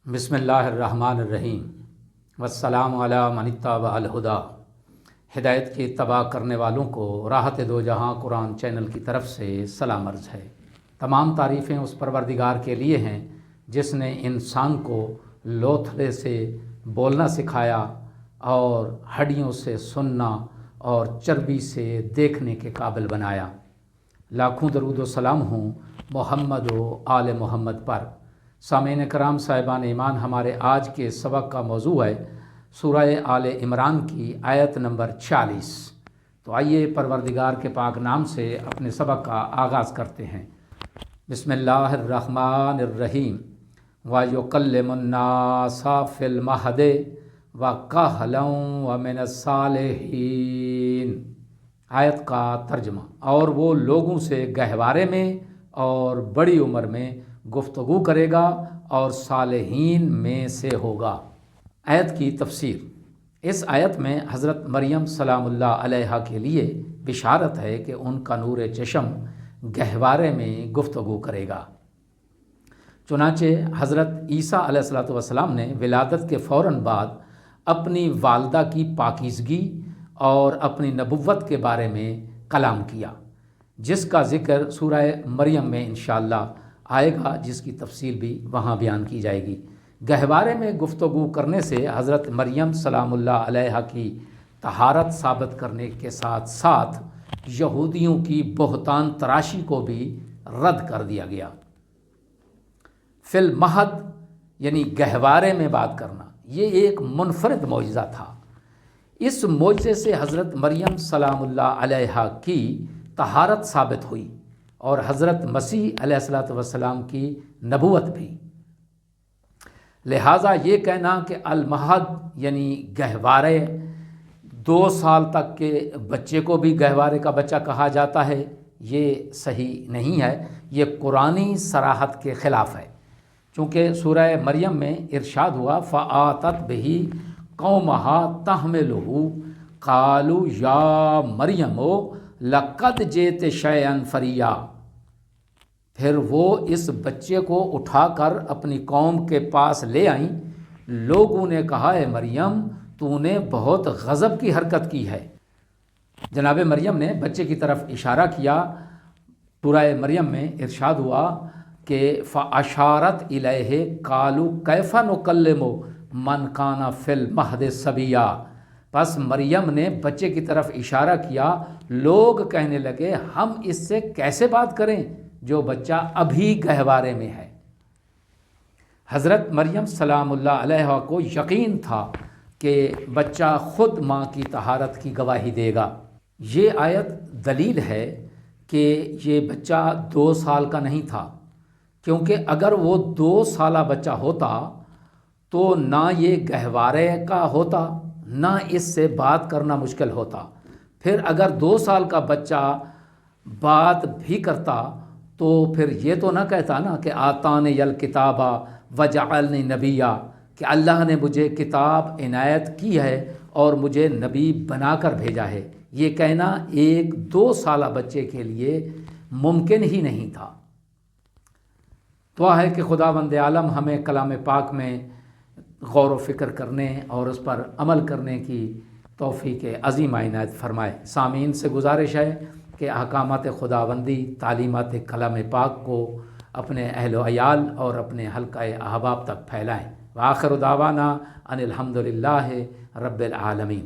بسم اللہ الرحمن الرحیم والسلام علی من اتبع الہدی۔ ہدایت کی اتباع کرنے والوں کو راحت دو جہاں قرآن چینل کی طرف سے سلام عرض ہے۔ تمام تعریفیں اس پروردگار کے لیے ہیں جس نے انسان کو لوتھڑے سے بولنا سکھایا اور ہڈیوں سے سننا اور چربی سے دیکھنے کے قابل بنایا۔ لاکھوں درود و سلام ہوں محمد و آل محمد پر۔ سامعین کرام صاحبان ایمان، ہمارے آج کے سبق کا موضوع ہے سورہ آل عمران کی آیت نمبر 46۔ تو آئیے پروردگار کے پاک نام سے اپنے سبق کا آغاز کرتے ہیں۔ بسم اللہ الرحمن الرحیم۔ وَيُكَلِّمُ النَّاسَ فِي الْمَهْدِ وَكَهْلًا وَمِنَ الصَّالِحِينَ۔ آیت کا ترجمہ: اور وہ لوگوں سے گہوارے میں اور بڑی عمر میں گفتگو کرے گا اور صالحین میں سے ہوگا۔ آیت کی تفسیر: اس آیت میں حضرت مریم سلام اللہ علیہا کے لیے بشارت ہے کہ ان کا نور چشم گہوارے میں گفتگو کرے گا۔ چنانچہ حضرت عیسیٰ علیہ السلام نے ولادت کے فوراً بعد اپنی والدہ کی پاکیزگی اور اپنی نبوت کے بارے میں کلام کیا، جس کا ذکر سورہ مریم میں انشاءاللہ آئے گا، جس کی تفصیل بھی وہاں بیان کی جائے گی۔ گہوارے میں گفتگو کرنے سے حضرت مریم سلام اللہ علیہا کی طہارت ثابت کرنے کے ساتھ ساتھ یہودیوں کی بہتان تراشی کو بھی رد کر دیا گیا۔ فی المہد یعنی گہوارے میں بات کرنا، یہ ایک منفرد معجزہ تھا۔ اس معجزے سے حضرت مریم سلام اللہ علیہا کی طہارت ثابت ہوئی اور حضرت مسیح علیہ السلام کی نبوت بھی۔ لہٰذا یہ کہنا کہ المہد یعنی گہوارے، 2 سال تک کے بچے کو بھی گہوارے کا بچہ کہا جاتا ہے، یہ صحیح نہیں ہے، یہ قرآنی صراحت کے خلاف ہے۔ چونکہ سورہ مریم میں ارشاد ہوا فَآتَتْ بِهِ قَوْمَهَا تَحْمِلُهُ قَالُوا يَا مَرْيَمُ لَقَدْ جِئْتِ شَيْئًا فَرِيًّا۔ پھر وہ اس بچے کو اٹھا کر اپنی قوم کے پاس لے آئیں۔ لوگوں نے کہا اے مریم، تو نے بہت غضب کی حرکت کی ہے۔ جناب مریم نے بچے کی طرف اشارہ کیا۔ سورہ مریم میں ارشاد ہوا کہ فَأَشَارَتْ إِلَيْهِ قَالُوا كَيْفَ نُكَلِّمُ مَنْ كَانَ فِي الْمَهْدِ صَبِيًّا۔ پس مریم نے بچے کی طرف اشارہ کیا۔ لوگ کہنے لگے ہم اس سے کیسے بات کریں جو بچہ ابھی گہوارے میں ہے۔ حضرت مریم سلام اللہ علیہ کو یقین تھا کہ بچہ خود ماں کی طہارت کی گواہی دے گا۔ یہ آیت دلیل ہے کہ یہ بچہ 2 سال کا نہیں تھا، کیونکہ اگر وہ 2 سالہ بچہ ہوتا تو نہ یہ گہوارے کا ہوتا، نہ اس سے بات کرنا مشکل ہوتا۔ پھر اگر 2 سال کا بچہ بات بھی کرتا تو پھر یہ تو نہ کہتا نا کہ آتانی الکتاب وجعلنی نبیا، کہ اللہ نے مجھے کتاب عنایت کی ہے اور مجھے نبی بنا کر بھیجا ہے۔ یہ کہنا ایک 2 سالہ بچے کے لیے ممکن ہی نہیں تھا۔ دعا ہے کہ خداوند عالم ہمیں کلام پاک میں غور و فکر کرنے اور اس پر عمل کرنے کی توفیق عظیم عنایت فرمائے۔ سامعین سے گزارش ہے کہ احکامات خداوندی، تعلیمات کلام پاک کو اپنے اہل و عیال اور اپنے حلقہ احباب تک پھیلائیں۔ وآخر دعوانا ان الحمد للہ رب العالمین۔